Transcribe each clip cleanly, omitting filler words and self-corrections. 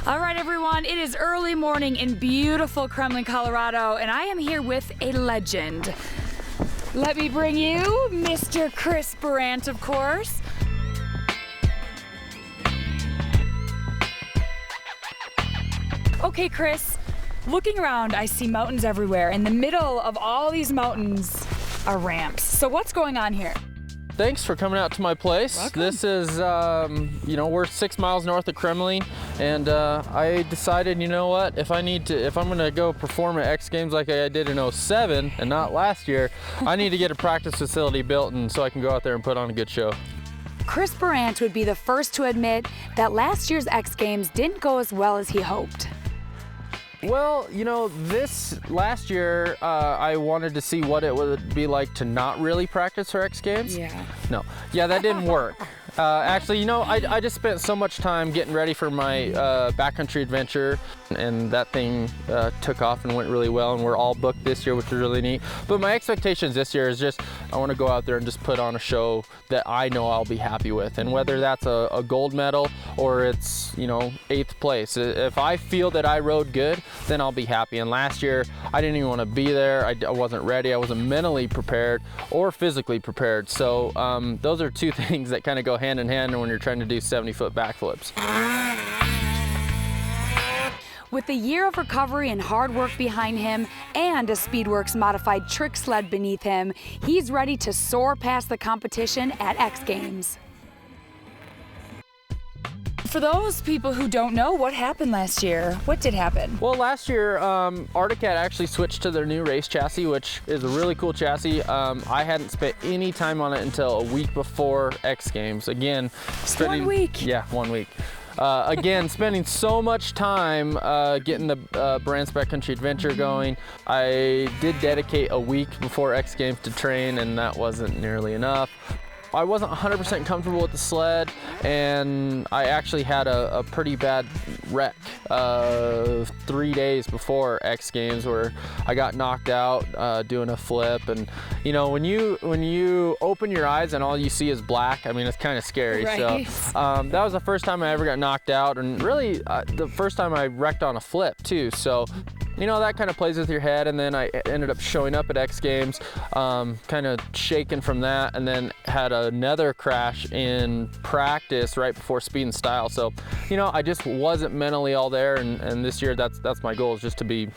All right, everyone, it is early morning in beautiful Kremlin, Colorado, and I am here with a legend. Let me bring you Mr. Chris Burandt, of course. Okay, Chris, looking around, I see mountains everywhere. In the middle of all these mountains are ramps. So what's going on here? Thanks for coming out to my place. Welcome. This is, we're 6 miles north of Kremlin, and I decided, you know what, if I'm gonna go perform at X Games like I did in '07 and not last year, I need to get a practice facility built and so I can go out there and put on a good show. Chris Burandt would be the first to admit that last year's X Games didn't go as well as he hoped. Well, this last year, I wanted to see what it would be like to not really practice for X Games. Yeah, that didn't work. Actually, I just spent so much time getting ready for my backcountry adventure, and that thing took off and went really well, and we're all booked this year, which is really neat. But my expectations this year is just, I want to go out there and just put on a show that I know I'll be happy with, and whether that's a gold medal or it's, 8th place. If I feel that I rode good, then I'll be happy. And last year, I didn't even want to be there. I wasn't ready. I wasn't mentally prepared or physically prepared. So those are two things that kind of go hand in hand when you're trying to do 70-foot backflips. With a year of recovery and hard work behind him and a Speedworks modified trick sled beneath him, he's ready to soar past the competition at X Games. For those people who don't know, what happened last year? What did happen? Well, last year, Arctic Cat actually switched to their new race chassis, which is a really cool chassis. I hadn't spent any time on it until a week before X Games. Again, spending 1 week. Yeah, 1 week. Again, spending so much time getting the Burandt's Backcountry Adventure going. I did dedicate a week before X Games to train, and that wasn't nearly enough. I wasn't 100% comfortable with the sled, and I actually had a pretty bad wreck 3 days before X Games where I got knocked out doing a flip. And when you open your eyes and all you see is black, I mean, it's kind of scary. Right. So that was the first time I ever got knocked out, and really the first time I wrecked on a flip too. So that kind of plays with your head, and then I ended up showing up at X Games, kind of shaken from that, and then had another crash in practice right before Speed and Style. So, I just wasn't mentally all there, and this year that's my goal, is just to be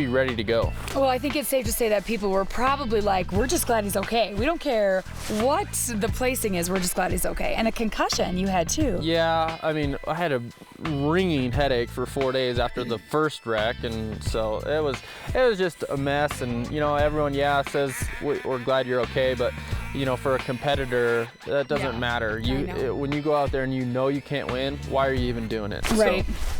ready to go. Well, I think it's safe to say that people were probably like, we're just glad he's okay. We don't care what the placing is, we're just glad he's okay. And a concussion you had too. Yeah, I mean, I had a ringing headache for 4 days after the first wreck, and so it was just a mess. And everyone says we're glad you're okay, but for a competitor that doesn't matter. When you go out there and you can't win, why are you even doing it?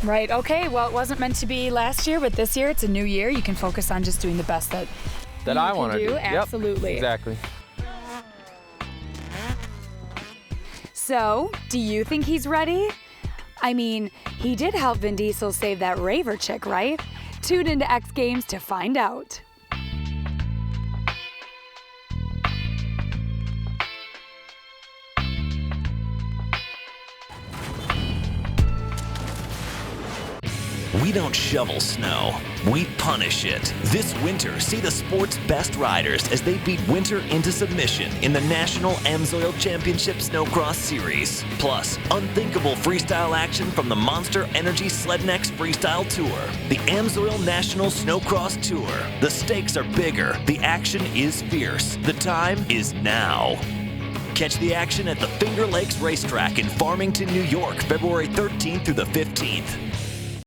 Right. Okay, well, it wasn't meant to be last year, but this year it's a new year. You can focus on just doing the best that I want to do. Absolutely. Yep, exactly. So, do you think he's ready? I mean, he did help Vin Diesel save that raver chick, right? Tune into X Games to find out. We don't shovel snow, we punish it. This winter, see the sport's best riders as they beat winter into submission in the National AMSOIL Championship Snowcross Series. Plus, unthinkable freestyle action from the Monster Energy Sled Next Freestyle Tour. The AMSOIL National Snowcross Tour. The stakes are bigger, the action is fierce. The time is now. Catch the action at the Finger Lakes Racetrack in Farmington, New York, February 13th through the 15th.